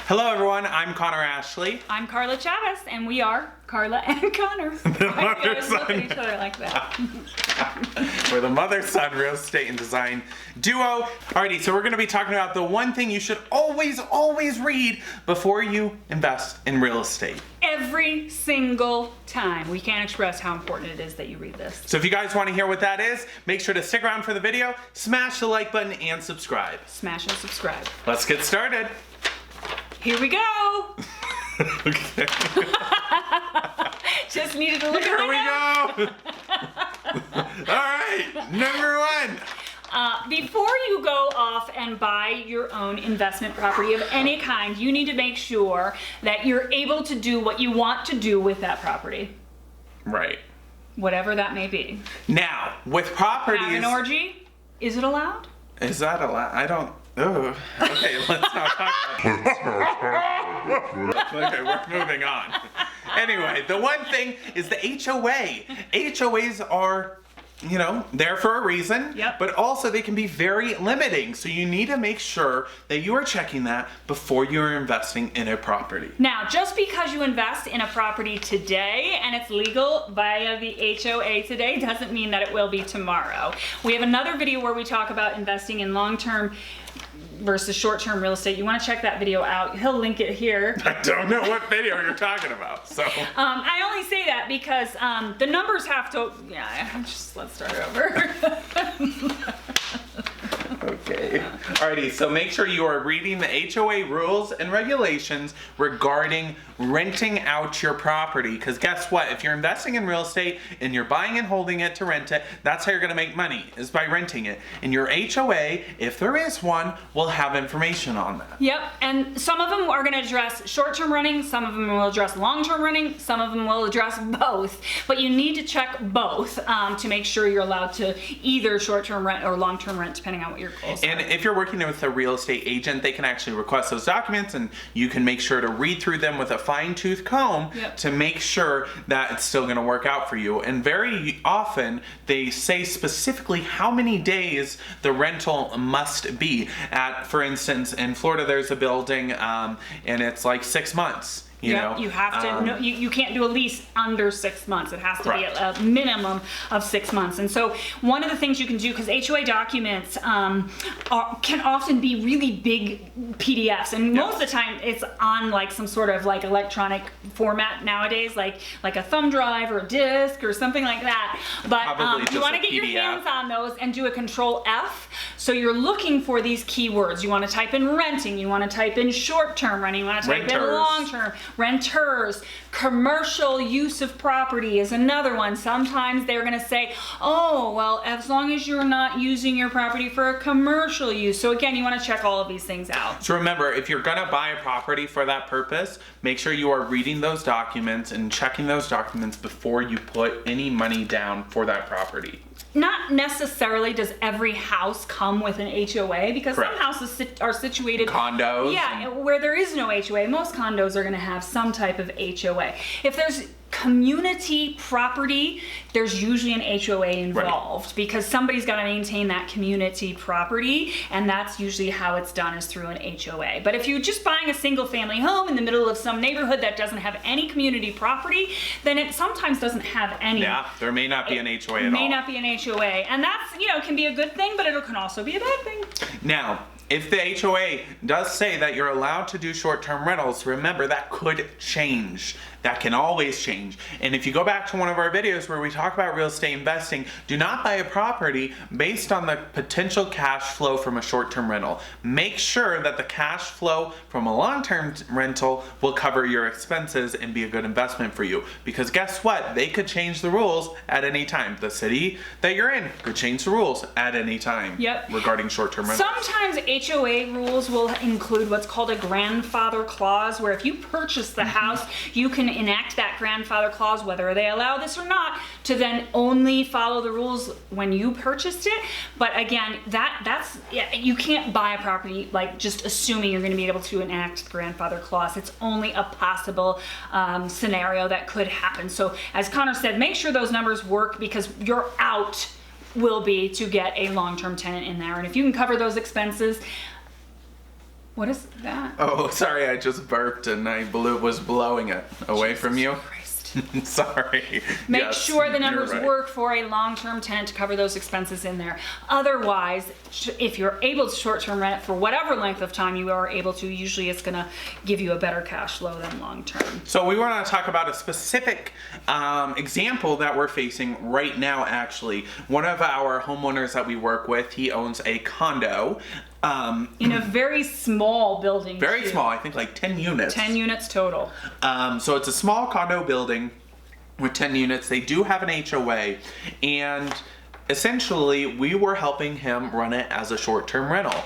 Hello everyone, I'm Connor Ashley. I'm Carla Chavez, and we are Carla and Connor. The Look at each other like that. We're the mother-son real estate and design duo. Alrighty, so we're going to be talking about the one thing you should always read before you invest in real estate. Every single time. We can't express how important it is that you read this. So if you guys want to hear what that is, make sure to stick around for the video, smash the like button, and subscribe. Smash and subscribe. Let's get started. Here we go. Okay. Just needed to look Here at we go. Alright, number one. Before you go off and buy your own investment property of any kind, you need to make sure that you're able to do what you want to do with that property. Right. Whatever that may be. Now, with properties... Have an orgy? Is it allowed? Is that allowed? I don't... Oh, okay, let's not talk about it. Okay, we're moving on. Anyway, the one thing is the HOA. HOAs are, you know, there for a reason, Yep. but also they can be very limiting. So you need to make sure that you are checking that before you're investing in a property. Now, just because you invest in a property today and it's legal via the HOA today doesn't mean that it will be tomorrow. We have another video where we talk about investing in long-term versus short-term real estate. You want to check that video out. He'll link it here. I don't know what video you're talking about, so. I only say that because the numbers have to, let's start over. Okay. Alrighty, so make sure you are reading the HOA rules and regulations regarding renting out your property. Because guess what? If you're investing in real estate and you're buying and holding it to rent it, that's how you're going to make money, is by renting it. And your HOA, if there is one, will have information on that. Yep, and some of them are going to address short-term renting, some of them will address long-term renting, some of them will address both. But you need to check both to make sure you're allowed to either short-term rent or long-term rent, depending on what your goals are. And if you're working with a real estate agent, they can actually request those documents, and you can make sure to read through them with a fine-tooth comb to make sure that it's still going to work out for you. And very often, they say specifically how many days the rental must be. For instance, in Florida, there's a building, and it's like 6 months. You know, you have to. You can't do a lease under 6 months. It has to be a minimum of 6 months. And so, one of the things you can do, because HOA documents can often be really big PDFs, and most of the time it's on like some sort of like electronic format nowadays, like a thumb drive or a disc or something like that. But you want to get your hands on those and do a Control F. So you're looking for these keywords. You want to type in renting. You want to type in short-term renting. You want to type in long-term. Renters, commercial use of property is another one. Sometimes they're going to say, oh, well, as long as you're not using your property for a commercial use. So again, you want to check all of these things out. So remember, if you're going to buy a property for that purpose, make sure you are reading those documents and checking those documents before you put any money down for that property. Not necessarily does every house come with an HOA, because some houses are situated condos. Yeah, where there is no HOA. Most condos are going to have some type of HOA. If there's community property, there's usually an HOA involved because somebody's got to maintain that community property, and that's usually how it's done, is through an HOA. But if you're just buying a single family home in the middle of some neighborhood that doesn't have any community property, then it sometimes doesn't have any. Yeah, there may not be an HOA at all. May not be an HOA, and that's, can be a good thing, but it can also be a bad thing. Now, if the HOA does say that you're allowed to do short-term rentals, remember that could change. That can always change. And if you go back to one of our videos where we talk about real estate investing, do not buy a property based on the potential cash flow from a short-term rental. Make sure that the cash flow from a long-term rental will cover your expenses and be a good investment for you. Because guess what? They could change the rules at any time. The city that you're in could change the rules at any time regarding short-term rentals. Sometimes HOA rules will include what's called a grandfather clause, where if you purchase the house, you can enact that grandfather clause, whether they allow this or not, to then only follow the rules when you purchased it. But again, you can't buy a property like just assuming you're going to be able to enact the grandfather clause. It's only a possible scenario that could happen. So as Connor said, make sure those numbers work, because your out will be to get a long-term tenant in there. And if you can cover those expenses, What is that? Oh, sorry, I just burped and I was blowing it away from you. Christ. Sorry. Make Yes, sure the numbers you're right. work for a long-term tenant to cover those expenses in there. Otherwise, if you're able to short-term rent it for whatever length of time you are able to, usually it's gonna give you a better cash flow than long-term. So we want to talk about a specific example that we're facing right now, actually. One of our homeowners that we work with, he owns a condo. In a very small building. Very too. small, I think like 10 units. 10 units total. So it's a small condo building with 10 units. They do have an HOA, and essentially we were helping him run it as a short-term rental.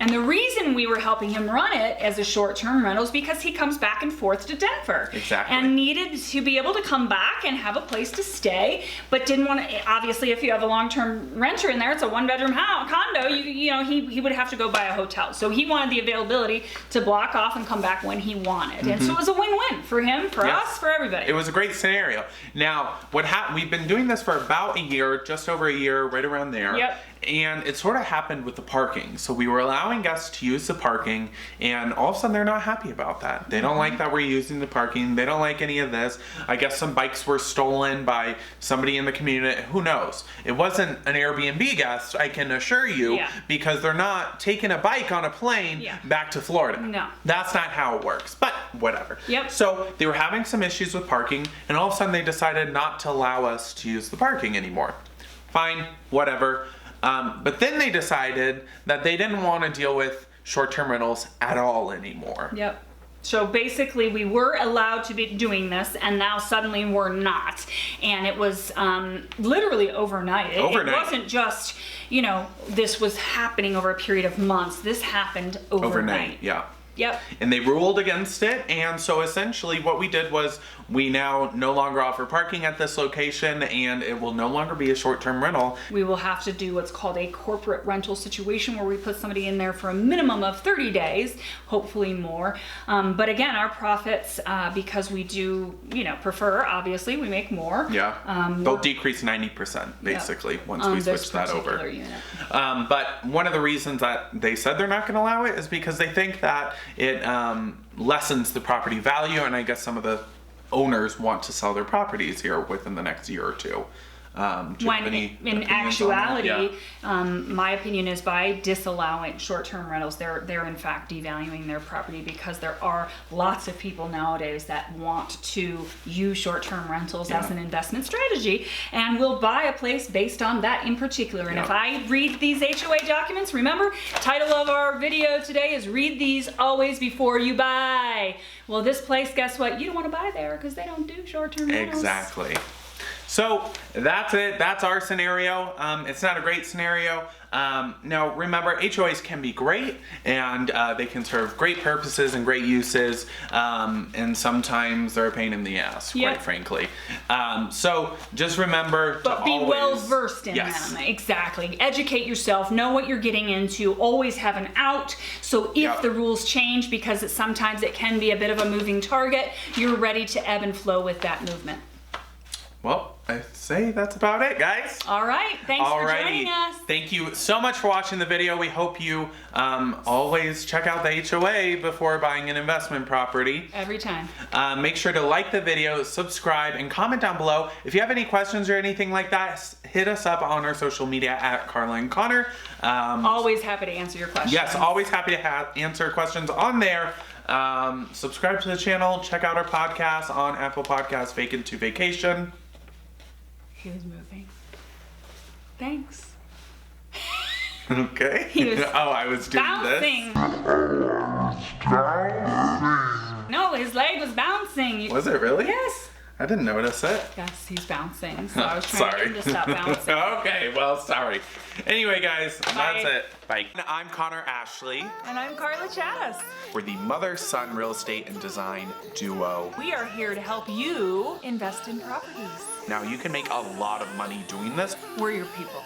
And the reason we were helping him run it as a short-term rental is because he comes back and forth to Denver. Exactly. And needed to be able to come back and have a place to stay, but didn't want to, obviously if you have a long-term renter in there, it's a one-bedroom condo, you know, he would have to go buy a hotel. So he wanted the availability to block off and come back when he wanted. And so it was a win-win for him, for Yes. us, for everybody. It was a great scenario. Now, we've been doing this for about a year, just over a year, right around there. Yep. And it sort of happened with the parking. So we were allowing guests to use the parking, and all of a sudden they're not happy about that. They don't like that we're using the parking. They don't like any of this. I guess some bikes were stolen by somebody in the community. Who knows? It wasn't an Airbnb guest, I can assure you, Yeah. because they're not taking a bike on a plane Yeah. back to Florida. No. That's not how it works, but whatever. Yep. So they were having some issues with parking, and all of a sudden they decided not to allow us to use the parking anymore. Fine, whatever. But then they decided that they didn't want to deal with short-term rentals at all anymore. Yep. So basically we were allowed to be doing this, and now suddenly we're not. And it was literally overnight. Overnight. It wasn't just, you know, this was happening over a period of months. This happened overnight. Yeah. Yep. And they ruled against it, and so essentially what we did was we now no longer offer parking at this location, and it will no longer be a short-term rental. We will have to do what's called a corporate rental situation, where we put somebody in there for a minimum of 30 days, hopefully more. But again, our profits, because we do, you know, prefer, obviously, we make more. Yeah. They'll decrease 90% basically once we switch that over. Unit. But one of the reasons that they said they're not going to allow it is because they think that it lessens the property value, and I guess some of the owners want to sell their properties here within the next year or two. Do you have When any in opinions on that? actuality, Yeah. my opinion is by disallowing short-term rentals, they're in fact devaluing their property, because there are lots of people nowadays that want to use short-term rentals as Yeah. an investment strategy, and will buy a place based on that in particular. And Yeah. if I read these HOA documents, remember, title of our video today is "Read these always before you buy." Well, this place, guess what? You don't want to buy there because they don't do short-term rentals. Exactly. So that's it. That's our scenario. It's not a great scenario. Now remember, HOAs can be great, and they can serve great purposes and great uses, and sometimes they're a pain in the ass, Yep. quite frankly. So just remember But to be always, well versed in Yes. them. Exactly. Educate yourself. Know what you're getting into. Always have an out. So if Yep. the rules change, because sometimes it can be a bit of a moving target, you're ready to ebb and flow with that movement. Well, I say that's about it, guys. All right. Thanks for joining us. Thank you so much for watching the video. We hope you always check out the HOA before buying an investment property. Every time. Make sure to like the video, subscribe, and comment down below. If you have any questions or anything like that, hit us up on our social media at Carla Conner. Always happy to answer your questions. Yes, always happy to answer questions on there. Subscribe to the channel. Check out our podcast on Apple Podcasts, Vacant to Vacation. He was moving. Thanks. Okay. He was oh, I was doing bouncing. No, his leg was bouncing. this. Was it really? Yes. I didn't notice it. Yes, he's bouncing. So I was trying to get Sorry. him to stop bouncing. Okay, well, sorry. Anyway, guys, Bye. that's it. Bye. I'm Connor Ashley. And I'm Carla Chass. We're the mother-son real estate and design duo. We are here to help you invest in properties. Now, you can make a lot of money doing this. We're your people.